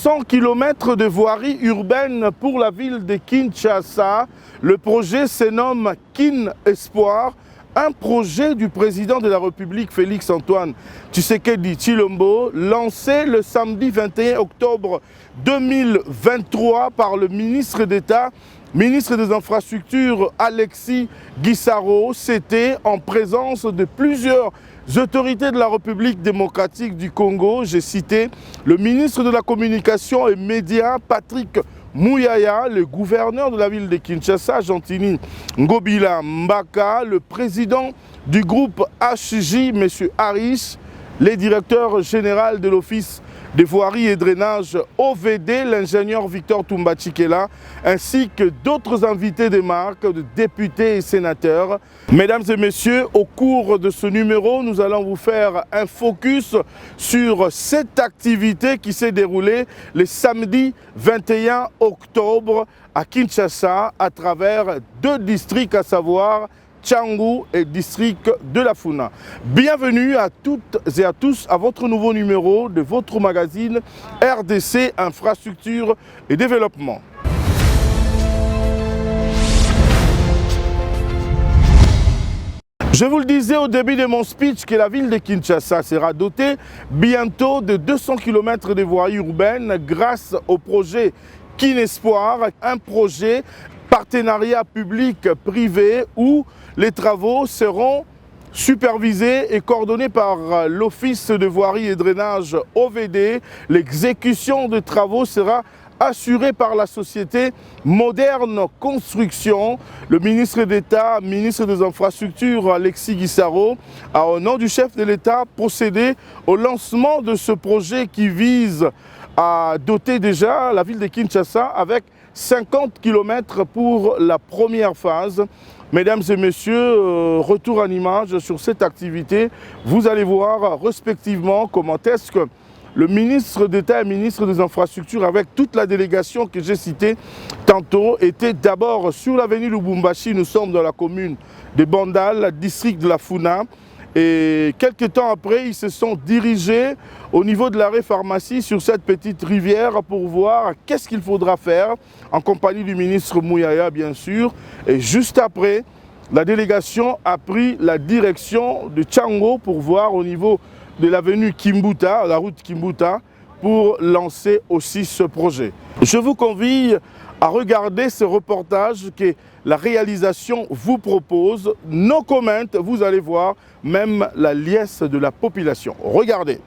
200 km de voirie urbaine pour la ville de Kinshasa. Le projet se nomme Kin Espoir, un projet du président de la République Félix-Antoine Tshisekedi Tshilombo, lancé le samedi 21 octobre 2023 par le ministre d'État, ministre des Infrastructures Alexis Guissaro. C'était en présence de plusieurs autorités de la République démocratique du Congo. J'ai cité le ministre de la Communication et Médias, Patrick Mouyaya, le gouverneur de la ville de Kinshasa, Gentini Ngobila Mbaka, le président du groupe HJ, M. Harris, les directeurs généraux de l'Office des voiries et drainage OVD, l'ingénieur Victor Toumbachikela, ainsi que d'autres invités des marques, de députés et sénateurs. Mesdames et messieurs, au cours de ce numéro, nous allons vous faire un focus sur cette activité qui s'est déroulée le samedi 21 octobre à Kinshasa à travers deux districts, à savoir Tchangu et district de la Funa. Bienvenue à toutes et à tous à votre nouveau numéro de votre magazine RDC Infrastructure et Développement. Je vous le disais au début de mon speech que la ville de Kinshasa sera dotée bientôt de 200 km de voiries urbaines grâce au projet Kin Espoir, un projet partenariat public-privé où les travaux seront supervisés et coordonnés par l'Office de voirie et drainage OVD. L'exécution des travaux sera assurée par la société Moderne Construction. Le ministre d'État, ministre des Infrastructures, Alexis Guissaro, a au nom du chef de l'État procédé au lancement de ce projet qui vise à doter déjà la ville de Kinshasa avec 50 km pour la première phase. Mesdames et messieurs, retour en image sur cette activité. Vous allez voir respectivement comment est-ce que le ministre d'État et ministre des Infrastructures, avec toute la délégation que j'ai citée tantôt, était d'abord sur l'avenue Lubumbashi. Nous sommes dans la commune de Bandal, district de la Funa. Et quelques temps après, ils se sont dirigés au niveau de l'arrêt pharmacie sur cette petite rivière pour voir qu'est-ce qu'il faudra faire, en compagnie du ministre Mouyaya bien sûr. Et juste après, la délégation a pris la direction de Tchango pour voir au niveau de l'avenue Kimbuta, la route Kimbuta, pour lancer aussi ce projet. Je vous convie à regarder ce reportage que la réalisation vous propose. No comment, vous allez voir même la liesse de la population. Regardez.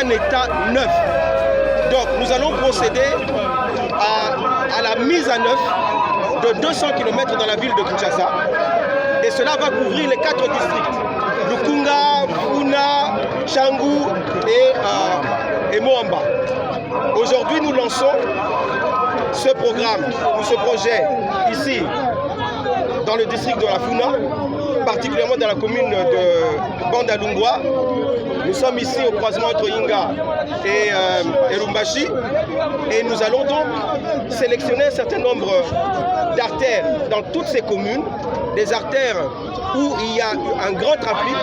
Un état neuf. Donc nous allons procéder à la mise à neuf de 200 km dans la ville de Kinshasa. Et cela va couvrir les 4 districts. Lukunga, Funa, Changu et Moamba. Aujourd'hui nous lançons ce programme ou ce projet ici dans le district de la Funa, particulièrement dans la commune de Bandalungwa. Nous sommes ici au croisement entre Inga et Lumbashi et nous allons donc sélectionner un certain nombre d'artères dans toutes ces communes, des artères où il y a un grand trafic,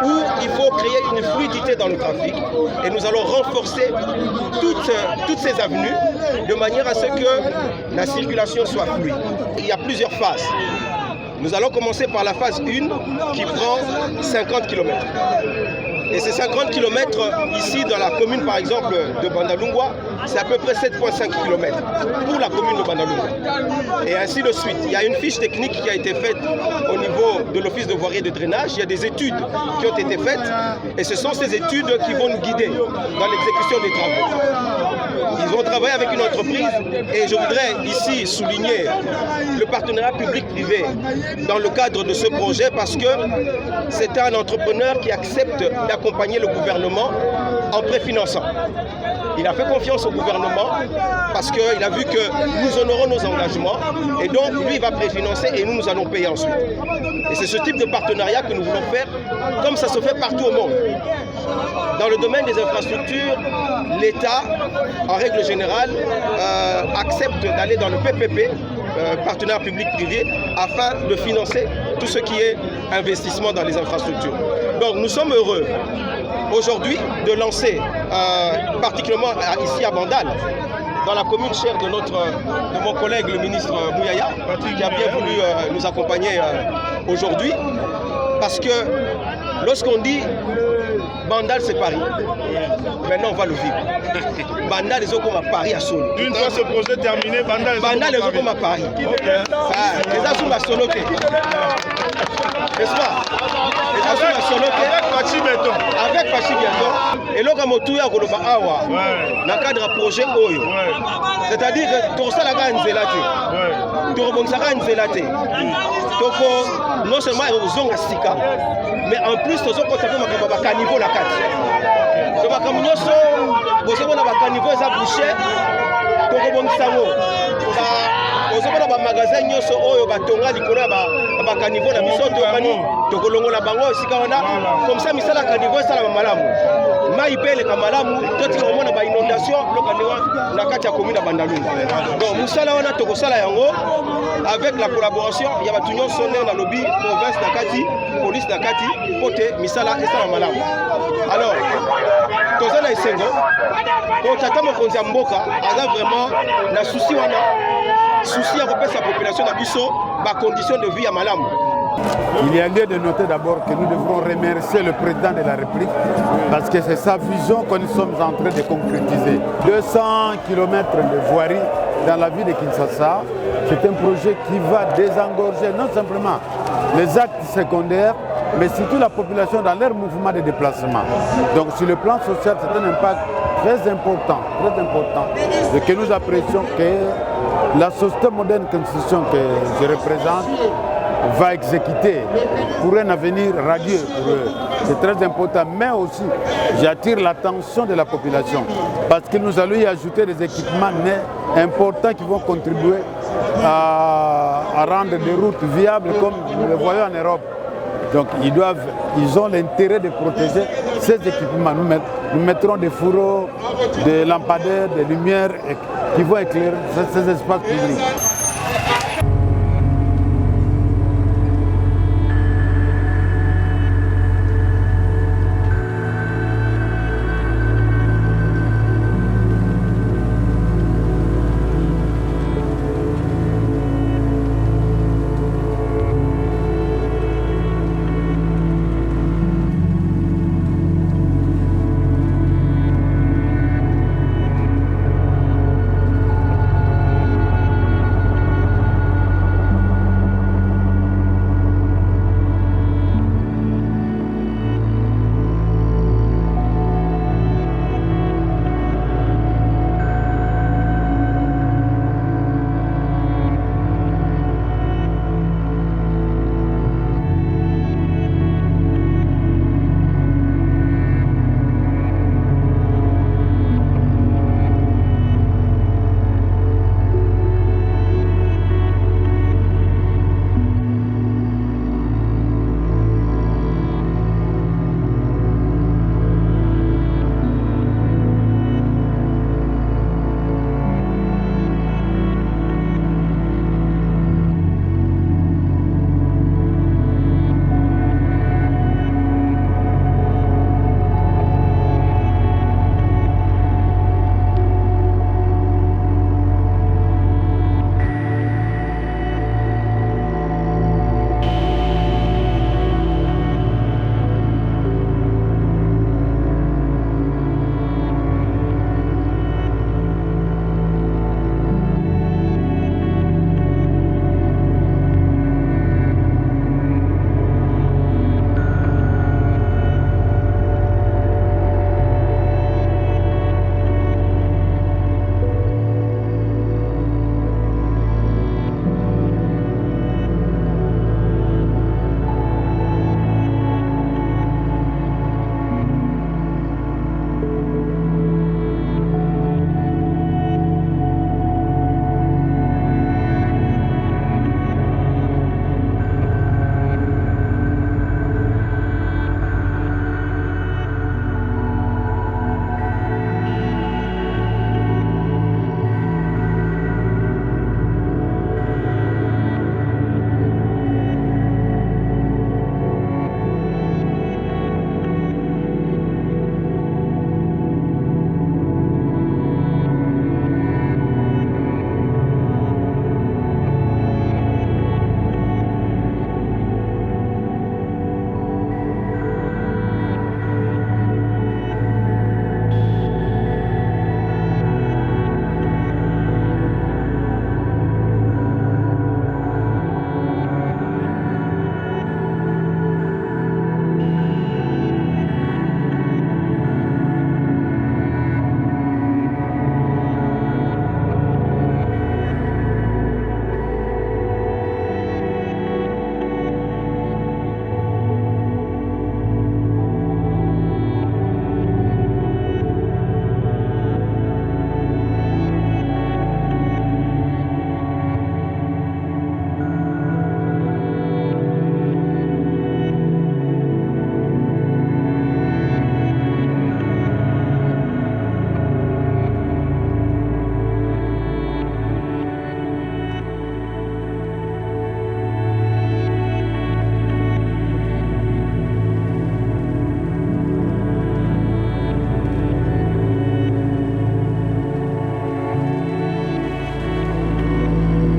où il faut créer une fluidité dans le trafic et nous allons renforcer toutes ces avenues de manière à ce que la circulation soit fluide. Il y a plusieurs phases. Nous allons commencer par la phase 1 qui prend 50 km. Et ces 50 km ici dans la commune par exemple de Bandalungwa, c'est à peu près 7,5 km pour la commune de Bandalungwa. Et ainsi de suite. Il y a une fiche technique qui a été faite au niveau de l'office de voirie et de drainage. Il y a des études qui ont été faites et ce sont ces études qui vont nous guider dans l'exécution des travaux. Ils ont travaillé avec une entreprise et je voudrais ici souligner le partenariat public-privé dans le cadre de ce projet parce que c'est un entrepreneur qui accepte d'accompagner le gouvernement en préfinançant. Il a fait confiance au gouvernement parce qu'il a vu que nous honorons nos engagements et donc lui il va préfinancer et nous allons payer ensuite. Et c'est ce type de partenariat que nous voulons faire comme ça se fait partout au monde. Dans le domaine des infrastructures, l'État, en règle générale, accepte d'aller dans le PPP, partenariat public-privé, afin de financer tout ce qui est investissement dans les infrastructures. Donc nous sommes heureux aujourd'hui de lancer, particulièrement ici à Bandal, dans la commune chère de mon collègue le ministre Mouyaya, qui a bien voulu nous accompagner aujourd'hui, parce que lorsqu'on dit Bandal c'est Paris, maintenant on va le vivre. Bandal est comme à Paris à Solo. Une fois ce projet terminé, Bandal est comme à Paris. Les assumes à Solo. N'est-ce pas? Avec Fachi Bientôt. Et là, quand on a dans le cadre du projet Oyo, c'est-à-dire que tout ça, non seulement ils ont Sika, mais en plus, ils ont un caniveau la carte. Donc, ils ont un caniveau bouché, ozomona bamagasin nyonso oyo batonga likolo ya bakaniveau na biso toyokani tokolongola bango esika wana comme ça misala ya kaniveau esalama malamu mai mpe eleka malamu totika komona bainondation lokaniwa na kati ya commune ya Bandalungu. Donc mosala wana tokosala yango avec la collaboration ya bato nyonso ndenge na lobi province na kati police na kati po te misala esala malamu. Alors toza na esengo po tata mokonzi ya mboka aza vraiment na souci wana souci ya kopesa population na biso ba condition de vie ya malamu. Il y a lieu de noter d'abord que nous devrons remercier le président de la République parce que c'est sa vision que nous sommes en train de concrétiser. 200 km de voirie dans la ville de Kinshasa, c'est un projet qui va désengorger non simplement les actes secondaires, mais surtout la population dans leur mouvement de déplacement. Donc sur le plan social, c'est un impact très important et que nous apprécions que la société moderne constitution que je représente va exécuter pour un avenir radieux pour eux. C'est très important, mais aussi j'attire l'attention de la population parce que nous allons y ajouter des équipements importants qui vont contribuer à rendre des routes viables comme nous le voyons en Europe. Donc ils ont l'intérêt de protéger ces équipements. Nous mettrons des fourreaux, des lampadaires, des lumières qui vont éclairer ces espaces publics.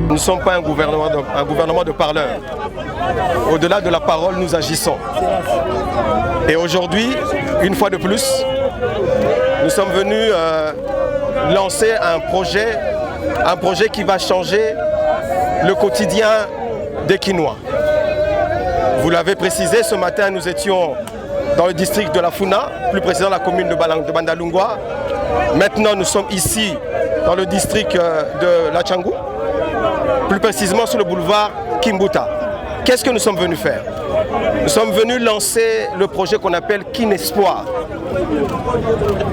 Nous ne sommes pas un gouvernement de parleurs. Au-delà de la parole, nous agissons. Et aujourd'hui, une fois de plus, nous sommes venus lancer un projet qui va changer le quotidien des Kinois. Vous l'avez précisé, ce matin nous étions dans le district de la Funa, plus précisément la commune de Bandalungwa. Maintenant nous sommes ici dans le district de la Tchangou, plus précisément sur le boulevard Kimbuta. Qu'est-ce que nous sommes venus faire? Nous sommes venus lancer le projet qu'on appelle Kinespoir.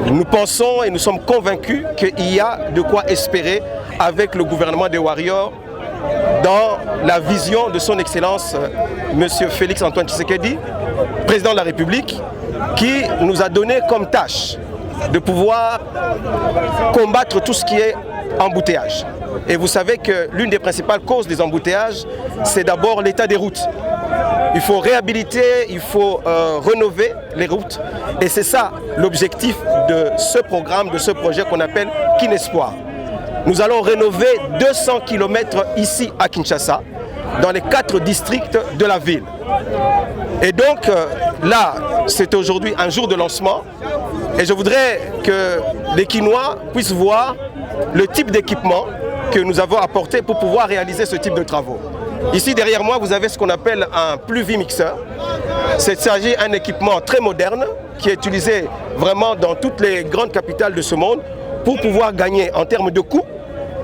Nous pensons et nous sommes convaincus qu'il y a de quoi espérer avec le gouvernement des Warriors dans la vision de son Excellence M. Félix Antoine Tshisekedi, président de la République, qui nous a donné comme tâche de pouvoir combattre tout ce qui est embouteillage. Et vous savez que l'une des principales causes des embouteillages, c'est d'abord l'état des routes. Il faut réhabiliter, il faut rénover les routes. Et c'est ça l'objectif de ce programme, de ce projet qu'on appelle Kinespoir. Nous allons rénover 200 km ici à Kinshasa, dans les 4 districts de la ville. Et donc là, c'est aujourd'hui un jour de lancement. Et je voudrais que les Kinois puissent voir le type d'équipement que nous avons apporté pour pouvoir réaliser ce type de travaux. Ici derrière moi, vous avez ce qu'on appelle un pluvimixeur. Il s'agit d'un équipement très moderne qui est utilisé vraiment dans toutes les grandes capitales de ce monde pour pouvoir gagner en termes de coût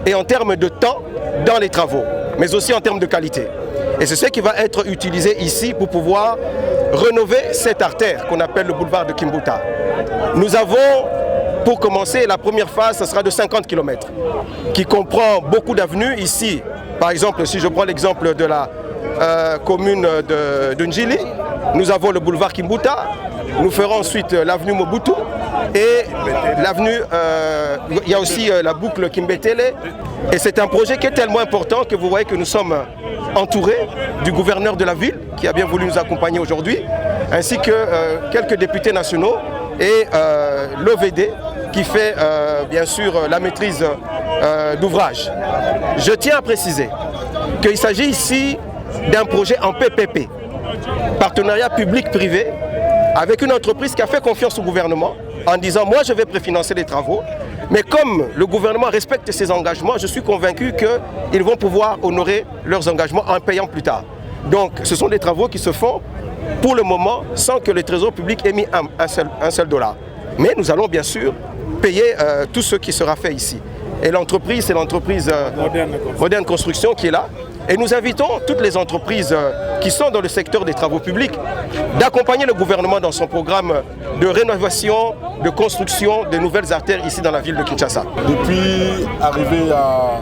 et en termes de temps dans les travaux, mais aussi en termes de qualité. Et c'est ce qui va être utilisé ici pour pouvoir rénover cette artère qu'on appelle le boulevard de Kimbuta. Nous avons, pour commencer, la première phase, ce sera de 50 km, qui comprend beaucoup d'avenues ici. Par exemple, si je prends l'exemple de la commune de Njili, nous avons le boulevard Kimbuta, nous ferons ensuite l'avenue Mobutu et l'avenue, il y a aussi la boucle Kimbetele. Et c'est un projet qui est tellement important que vous voyez que nous sommes entourés du gouverneur de la ville qui a bien voulu nous accompagner aujourd'hui, ainsi que quelques députés nationaux et l'OVD qui fait bien sûr la maîtrise d'ouvrage. Je tiens à préciser qu'il s'agit ici d'un projet en PPP, partenariat public-privé, avec une entreprise qui a fait confiance au gouvernement en disant « moi je vais préfinancer les travaux ». Mais comme le gouvernement respecte ses engagements, je suis convaincu qu'ils vont pouvoir honorer leurs engagements en payant plus tard. Donc ce sont des travaux qui se font pour le moment sans que le Trésor public ait mis un seul dollar. Mais nous allons bien sûr payer tout ce qui sera fait ici. Et l'entreprise, c'est l'entreprise Moderne Construction qui est là. Et nous invitons toutes les entreprises qui sont dans le secteur des travaux publics d'accompagner le gouvernement dans son programme de rénovation, de construction de nouvelles artères ici dans la ville de Kinshasa. Depuis arrivé à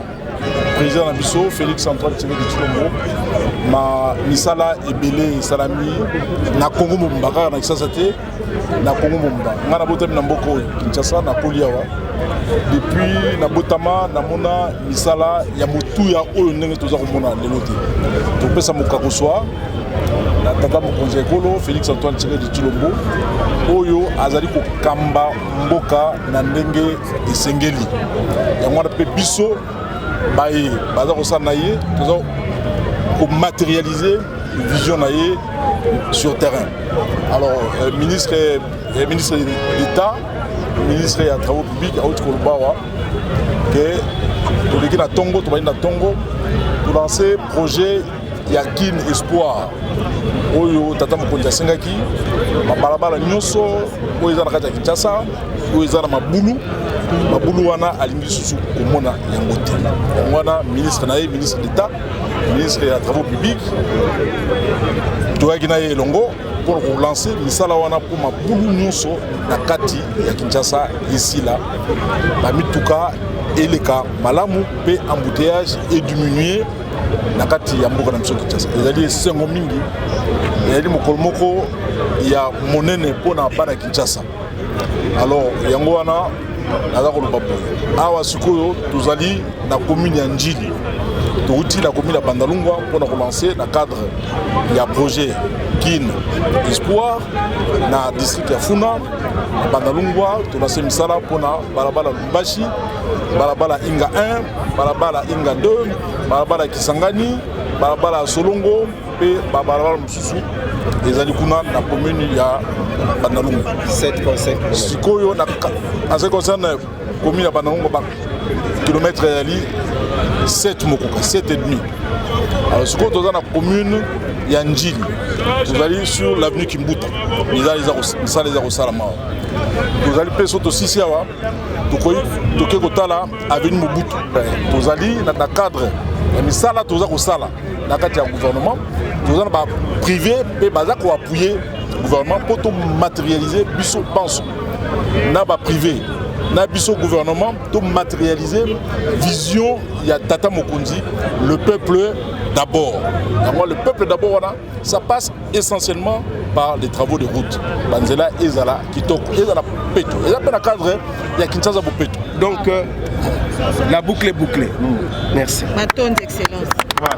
président Nabiso, Félix Antoine Tshisekedi, ma misala ebele salami na Congo Mobimba na Kinshasa te na Congo Mobimba ngana botami na mboko Kinshasa na Koliawa. Depuis na botama na mona misala ya mutuya oyo ndenge toza komona lelo te topesa mokako swa na tata mokonzi ekolo Félix Antoine Tshisekedi oyo azali kokamba mboka na ndenge esengeli yango wana mpe biso baye baza kosala na ye toza komatérialiser vision na ye sur terrain. Alors ministre d'État, ministre des Travaux publics à Haute Kolobawa, que na Tongo, to na Tongo, pour lancer projet Yakin Espoir. Oyo tata mokonzi asengaki mabalabala nyonso oyo eza na kati ya Kinshasa oyo eza na mabulu wana alingi lisusu komona yango te. Yango wana ministre na ye, ministre d'État, ministre ya Travaux publics toyaki na ye elongo pour relancer misala wana pour mabulu nyonso na kati ya Kinshasa esila bamituka eleka malamu pe embouteillage et diminuer na kati ya mboka na biso Kinshasa. Ezali esengo mingi ezali mokolo moko ya monene mpona bana Kinshasa. Alors yango wana naza koloba boye awa sikoyo tozali na commune ya Njili touti na commune ya Bandalungwa mpona kolancer na cadre ya projet Kin Espoir na district ya Funa Bandalungwa tolase misala pona balabala Lumbashi balabala Inga 1 balabala Inga 2 balabala Kisangani balabala Solongo pe balabala Mususu ezali kuna na commune ya Bandalungwa 7,5 sikoyo na en ce qui concerne commune ya Bandalungwa kilomètre yali 7 mokoka 7 et demi. Alors ce qu'on a la commune Yanjil, vous allez sur l'avenue Kimbuta, vous allez à Salama. Vous allez passer au Sisiawa, vous allez à l'avenue Mobutu. Vous allez dans le cadre, vous allez au Sala, dans le cadre du gouvernement, vous allez privé, et vous allez appuyer le gouvernement pour tout matérialiser, biso pense, n'a pas privé. Na biso gouvernement pour matérialiser vision il y a Tata Mokonzi le peuple d'abord. Le peuple d'abord ça passe essentiellement par les travaux de route. Banzela ezala kitoko ezala peto. Ezala pe na cadre il y a Kinshasa pour peto. Donc la boucle est bouclée. Merci. Bâton d'excellence. Voilà.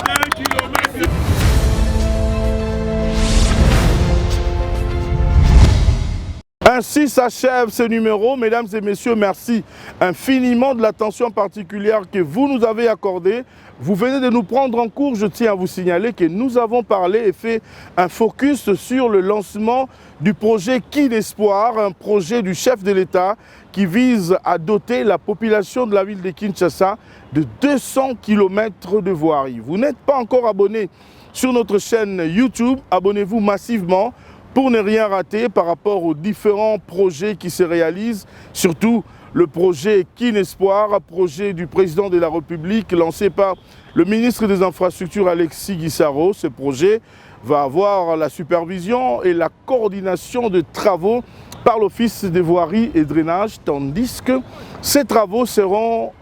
Ainsi s'achève ce numéro. Mesdames et messieurs, merci infiniment de l'attention particulière que vous nous avez accordée. Vous venez de nous prendre en cours. Je tiens à vous signaler que nous avons parlé et fait un focus sur le lancement du projet Kin Espoir, un projet du chef de l'État qui vise à doter la population de la ville de Kinshasa de 200 km de voirie. Vous n'êtes pas encore abonné sur notre chaîne YouTube, abonnez-vous massivement pour ne rien rater par rapport aux différents projets qui se réalisent, surtout le projet Kin Espoir, projet du président de la République lancé par le ministre des Infrastructures Alexis Guissaro. Ce projet va avoir la supervision et la coordination de travaux par l'Office des voiries et drainage, tandis que ces travaux seront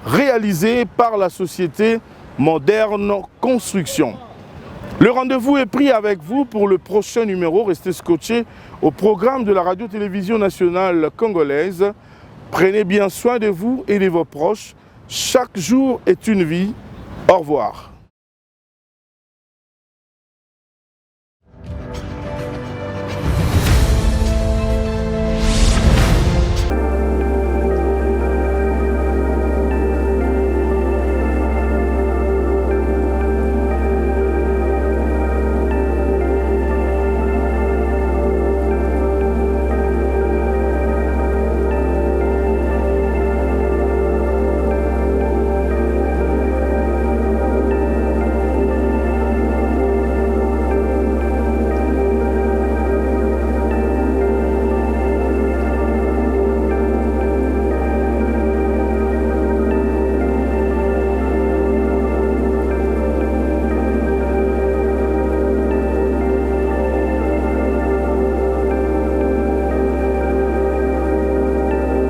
réalisés par la société Moderne Construction. Le rendez-vous est pris avec vous pour le prochain numéro. Restez scotchés au programme de la radio-télévision nationale congolaise. Prenez bien soin de vous et de vos proches. Chaque jour est une vie. Au revoir.